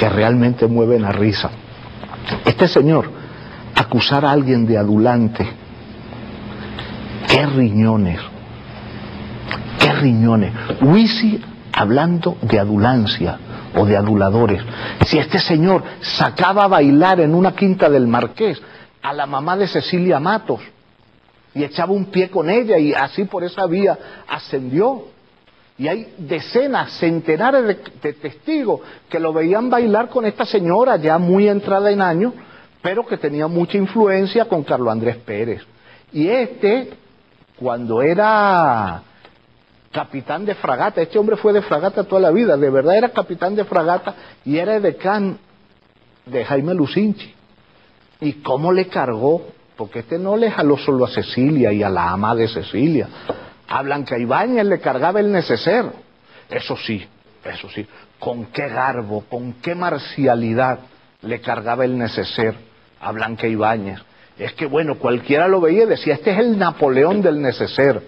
que realmente mueven la risa. Este señor, acusar a alguien de adulante, qué riñones, qué riñones. Huisi hablando de adulancia o de aduladores. Si este señor sacaba a bailar en una quinta del Marqués a la mamá de Cecilia Matos y echaba un pie con ella y así por esa vía ascendió. Y hay decenas, centenares de testigos que lo veían bailar con esta señora ya muy entrada en años, pero que tenía mucha influencia con Carlos Andrés Pérez. Y cuando era capitán de fragata, este hombre fue de fragata toda la vida, de verdad era capitán de fragata y era edecán de Jaime Lucinchi. ¿Y cómo le cargó? Porque no le jaló solo a Cecilia y a la ama de Cecilia. A Blanca Ibáñez le cargaba el neceser. Eso sí, con qué garbo, con qué marcialidad le cargaba el neceser a Blanca Ibáñez. Es que bueno, cualquiera lo veía y decía, este es el Napoleón del neceser,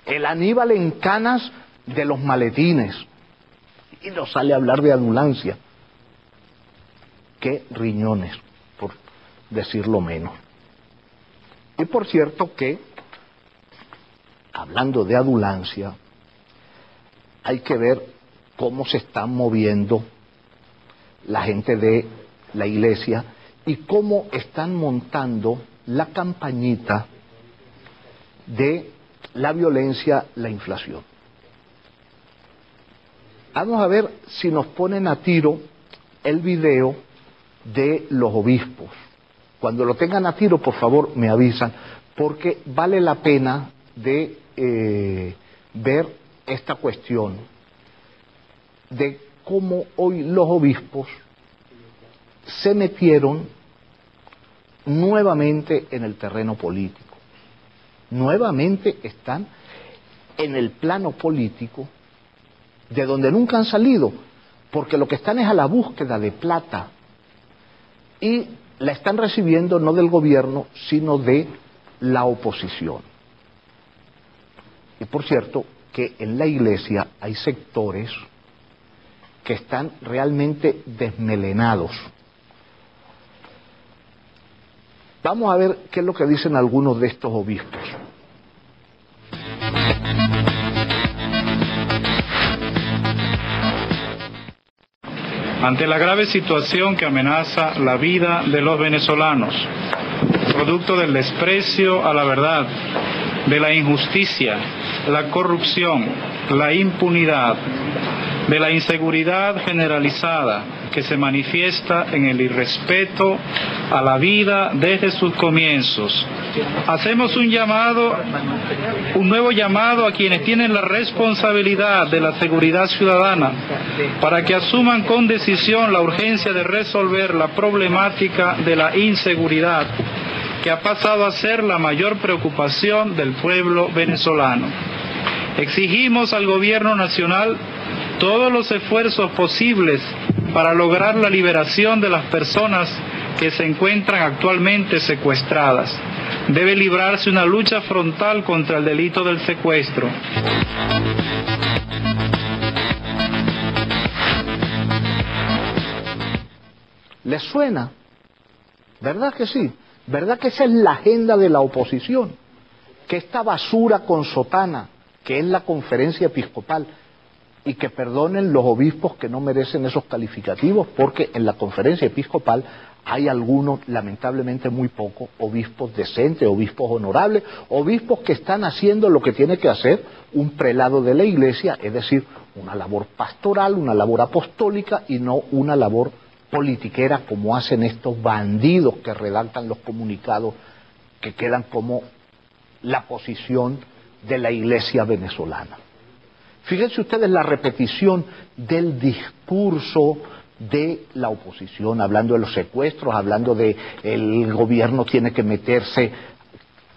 el Aníbal en canas de los maletines. Y no sale a hablar de adulancia. Qué riñones, por decirlo menos. Y por cierto que, hablando de adulancia, hay que ver cómo se están moviendo la gente de la iglesia y cómo están montando la campañita de la violencia, la inflación. Vamos a ver si nos ponen a tiro el video de los obispos. Cuando lo tengan a tiro, por favor, me avisan, porque vale la pena de ver esta cuestión de cómo hoy los obispos se metieron nuevamente en el terreno político. Nuevamente están en el plano político de donde nunca han salido, porque lo que están es a la búsqueda de plata y la están recibiendo no del gobierno, sino de la oposición. Y por cierto, que en la iglesia hay sectores que están realmente desmelenados. Vamos a ver qué es lo que dicen algunos de estos obispos. Ante la grave situación que amenaza la vida de los venezolanos, producto del desprecio a la verdad, de la injusticia, la corrupción, la impunidad, de la inseguridad generalizada que se manifiesta en el irrespeto a la vida desde sus comienzos. Hacemos un nuevo llamado a quienes tienen la responsabilidad de la seguridad ciudadana para que asuman con decisión la urgencia de resolver la problemática de la inseguridad que ha pasado a ser la mayor preocupación del pueblo venezolano. Exigimos al gobierno nacional todos los esfuerzos posibles para lograr la liberación de las personas que se encuentran actualmente secuestradas. Debe librarse una lucha frontal contra el delito del secuestro. ¿Les suena? ¿Verdad que sí? ¿Verdad que esa es la agenda de la oposición? Que esta basura con sotana, que es la conferencia episcopal, y que perdonen los obispos que no merecen esos calificativos, porque en la conferencia episcopal hay algunos, lamentablemente muy pocos, obispos decentes, obispos honorables, obispos que están haciendo lo que tiene que hacer un prelado de la iglesia, es decir, una labor pastoral, una labor apostólica y no una labor politiquera como hacen estos bandidos que redactan los comunicados que quedan como la posición de la iglesia venezolana. Fíjense ustedes la repetición del discurso de la oposición, hablando de los secuestros, hablando de el gobierno tiene que meterse,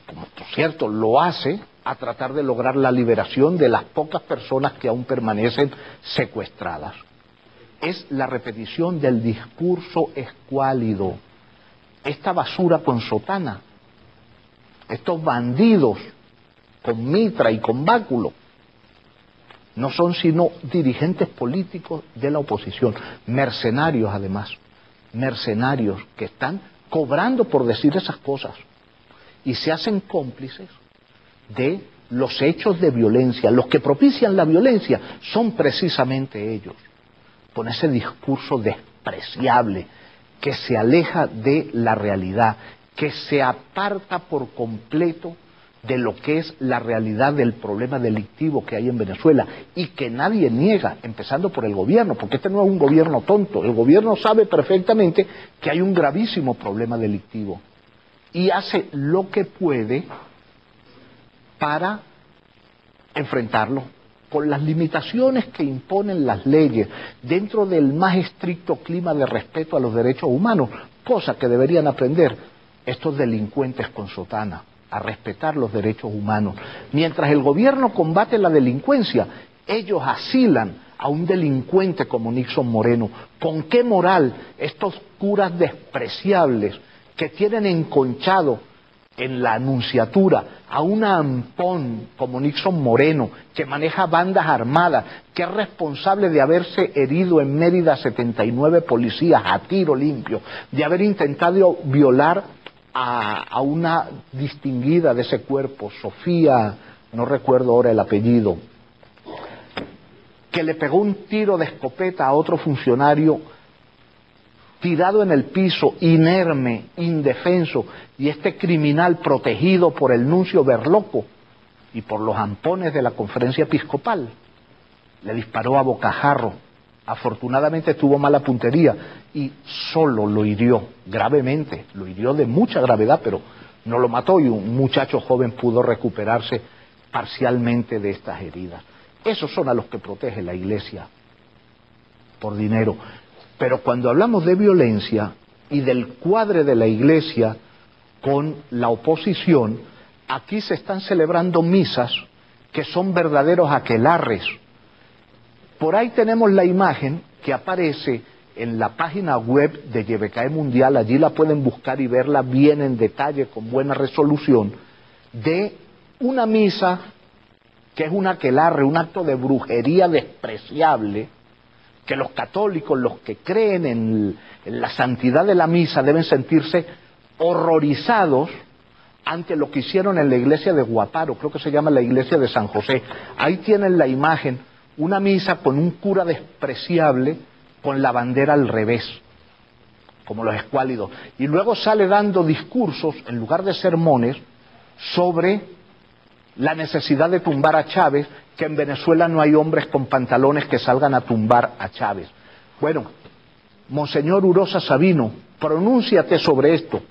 como por cierto lo hace, a tratar de lograr la liberación de las pocas personas que aún permanecen secuestradas. Es la repetición del discurso escuálido, esta basura con sotana, estos bandidos con mitra y con báculo. no son sino dirigentes políticos de la oposición, mercenarios además, mercenarios que están cobrando por decir esas cosas y se hacen cómplices de los hechos de violencia. Los que propician la violencia son precisamente ellos, con ese discurso despreciable que se aleja de la realidad, que se aparta por completo de lo que es la realidad del problema delictivo que hay en Venezuela y que nadie niega, empezando por el gobierno, porque este no es un gobierno tonto. El gobierno sabe perfectamente que hay un gravísimo problema delictivo y hace lo que puede para enfrentarlo con las limitaciones que imponen las leyes dentro del más estricto clima de respeto a los derechos humanos, cosa que deberían aprender estos delincuentes con sotana, a respetar los derechos humanos. Mientras el gobierno combate la delincuencia, ellos asilan a un delincuente como Nixon Moreno. ¿Con qué moral estos curas despreciables que tienen enconchado en la Nunciatura a un ampón como Nixon Moreno, que maneja bandas armadas, que es responsable de haberse herido en Mérida 79 policías a tiro limpio, de haber intentado violar a una distinguida de ese cuerpo, Sofía, no recuerdo ahora el apellido, que le pegó un tiro de escopeta a otro funcionario tirado en el piso, inerme, indefenso, y este criminal protegido por el nuncio Berloco y por los ampones de la conferencia episcopal, le disparó a bocajarro. Afortunadamente tuvo mala puntería y solo lo hirió gravemente, lo hirió de mucha gravedad, pero no lo mató y un muchacho joven pudo recuperarse parcialmente de estas heridas. Esos son a los que protege la Iglesia por dinero. Pero cuando hablamos de violencia y del cuadre de la Iglesia con la oposición, aquí se están celebrando misas que son verdaderos aquelarres. Por ahí tenemos la imagen que aparece en la página web de Yebecae Mundial, allí la pueden buscar y verla bien en detalle, con buena resolución, de una misa que es un aquelarre, un acto de brujería despreciable, que los católicos, los que creen en la santidad de la misa, deben sentirse horrorizados ante lo que hicieron en la iglesia de Guaparo, creo que se llama la iglesia de San José. Ahí tienen la imagen, una misa con un cura despreciable con la bandera al revés, como los escuálidos, y luego sale dando discursos, en lugar de sermones, sobre la necesidad de tumbar a Chávez, que en Venezuela no hay hombres con pantalones que salgan a tumbar a Chávez. Bueno, Monseñor Urosa Sabino, pronúnciate sobre esto.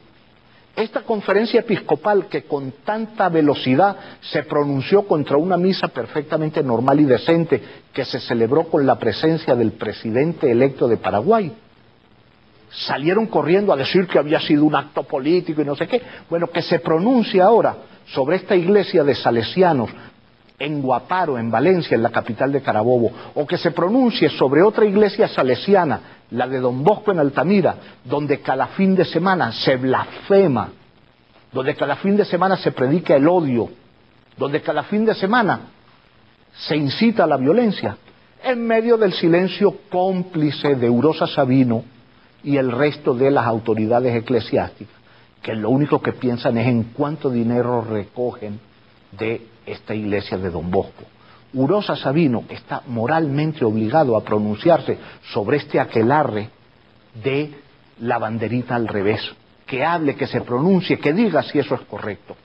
Esta conferencia episcopal que con tanta velocidad se pronunció contra una misa perfectamente normal y decente que se celebró con la presencia del presidente electo de Paraguay, salieron corriendo a decir que había sido un acto político y no sé qué. Bueno, que se pronuncie ahora sobre esta iglesia de salesianos en Guaparo, en Valencia, en la capital de Carabobo, o que se pronuncie sobre otra iglesia salesiana, la de Don Bosco en Altamira, donde cada fin de semana se blasfema, donde cada fin de semana se predica el odio, donde cada fin de semana se incita a la violencia, en medio del silencio cómplice de Urosa Sabino y el resto de las autoridades eclesiásticas, que lo único que piensan es en cuánto dinero recogen de esta iglesia de Don Bosco. Urosa Sabino está moralmente obligado a pronunciarse sobre este aquelarre de la banderita al revés, que hable, que se pronuncie, que diga si eso es correcto.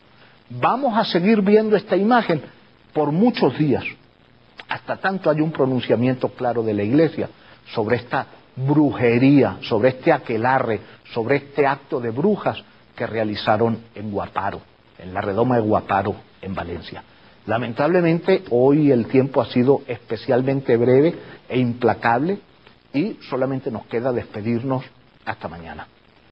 Vamos a seguir viendo esta imagen por muchos días, hasta tanto haya un pronunciamiento claro de la iglesia sobre esta brujería, sobre este aquelarre, sobre este acto de brujas que realizaron en Guaparo, en la redoma de Guaparo, en Valencia. Lamentablemente hoy el tiempo ha sido especialmente breve e implacable y solamente nos queda despedirnos hasta mañana.